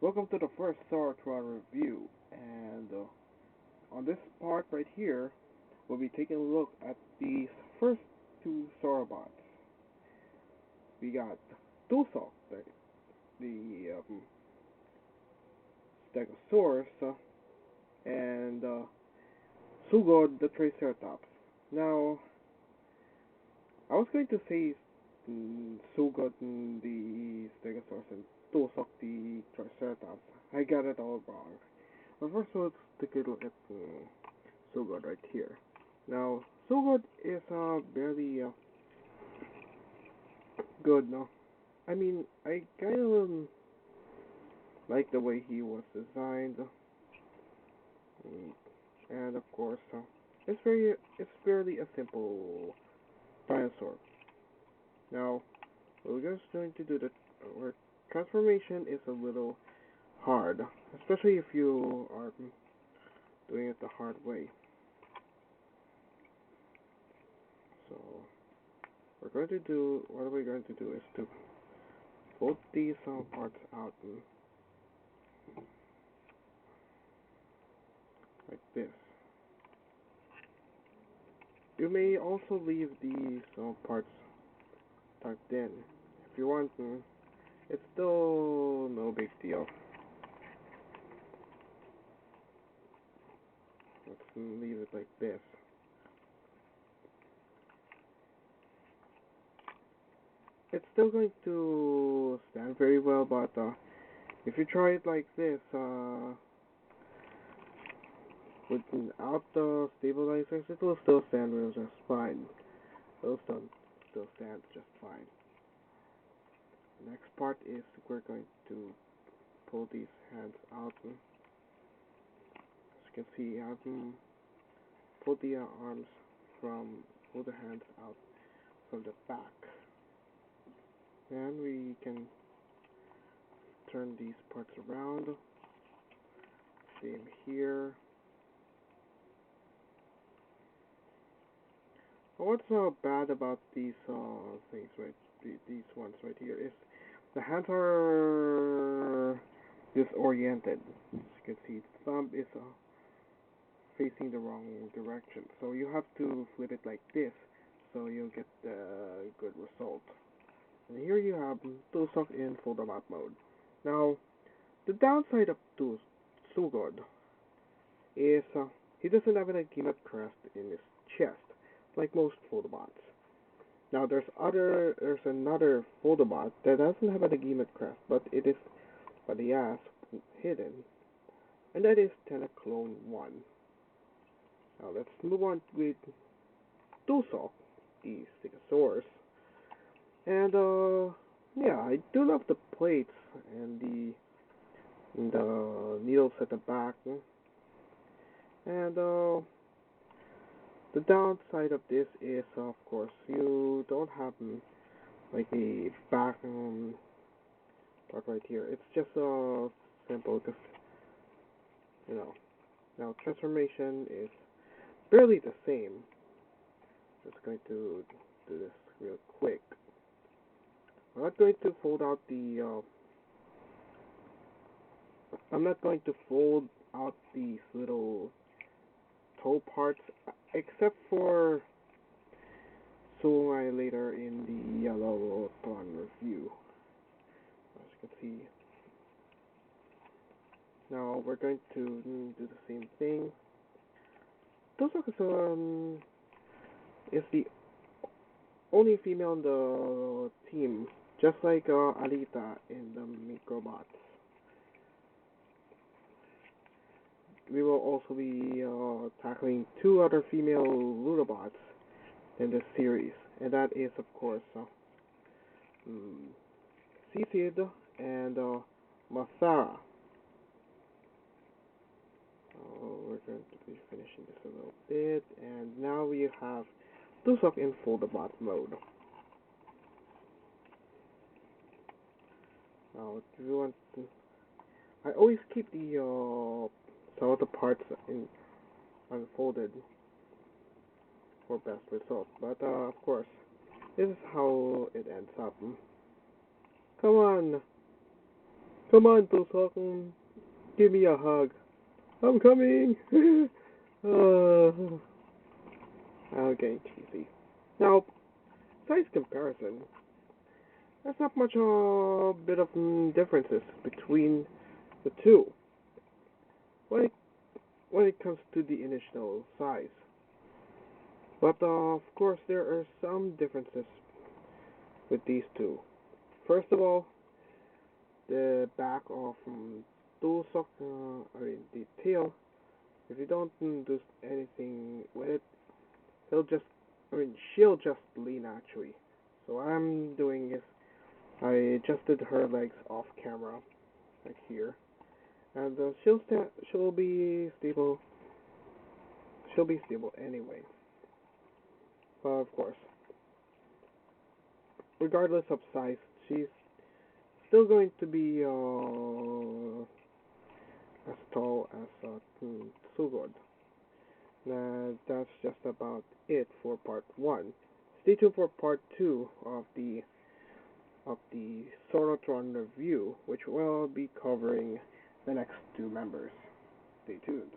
Welcome to the first Saurotron review, and on this part right here, we'll be taking a look at the first two Saurobots. We got Tusok, the Stegosaurus, and Sugod the Triceratops. Now, I was going to say Sugod the Stegosaurus and Tusok the Triceratops. I got it all wrong. But first, let's take a look at Sugod right here. Now, Sugod is barely good, no? I mean, I kind of like the way he was designed, and of course, it's fairly a simple dinosaur. Now, we're just going to do the our transformation is a little hard, especially if you are doing it the hard way. So, what we're going to do is to fold these parts out like this. You may also leave these parts tucked in if you want to. It's still no big deal. Let's leave it like this. It's still going to stand very well, but if you try it like this, without the stabilizers, it will still stand just fine. It will still stand just fine. The next part is we're going to pull these hands out. As you can see, I've pulled the pull the hands out from the back. And we can turn these parts around. Same here. What's bad about these things, right? These ones right here is the hands are disoriented. As you can see, the thumb is facing the wrong direction, so you have to flip it like this, so you'll get the good result. And here you have Tusok in Foldabot mode. Now, the downside of Sugod is he doesn't have an Agima crest in his chest, like most Foldabots. Now, there's another Foldabot that doesn't have an Agima crest, but he has hidden, and that is Clone 1. Now, let's move on with Tusok, the Stegosaurus. And yeah, I do love the plates and the needles at the back. And the downside of this is, of course, you don't have like a back part right here. It's just simple, just Now transformation is barely the same. Just going to do this real quick. I'm not going to fold out I'm not going to fold out these little toe parts, except for Soulai later in the Saurotron review. As you can see. Now we're going to do the same thing. Tusok is the only female in the team, just like Alita in the Mikrobots. We will also be tackling two other female Ludobots in this series, and that is, of course, Cicid and Mathara. We're going to be finishing this a little bit, and now we have Tusok in Foldabot mode. Now, if you want to, I always keep some of the parts unfolded for best result, but of course, this is how it ends up. Come on! Come on, Tusok, give me a hug. I'm coming. uh, okay, cheesy. Now, size comparison. There's not much bit of differences between the two when it, when it comes to the initial size. But of course, there are some differences with these two. First of all, the back of Tusok, the tail. If you don't do anything with it, she'll just lean actually. So what I'm doing is I adjusted her legs off camera, like here, and she'll be stable. She'll be stable anyway. But of course, regardless of size, she's still going to be as tall as Sugod. That's just about it for part one. Stay tuned for part two of the Saurotron review, which will be covering the next two members. Stay tuned.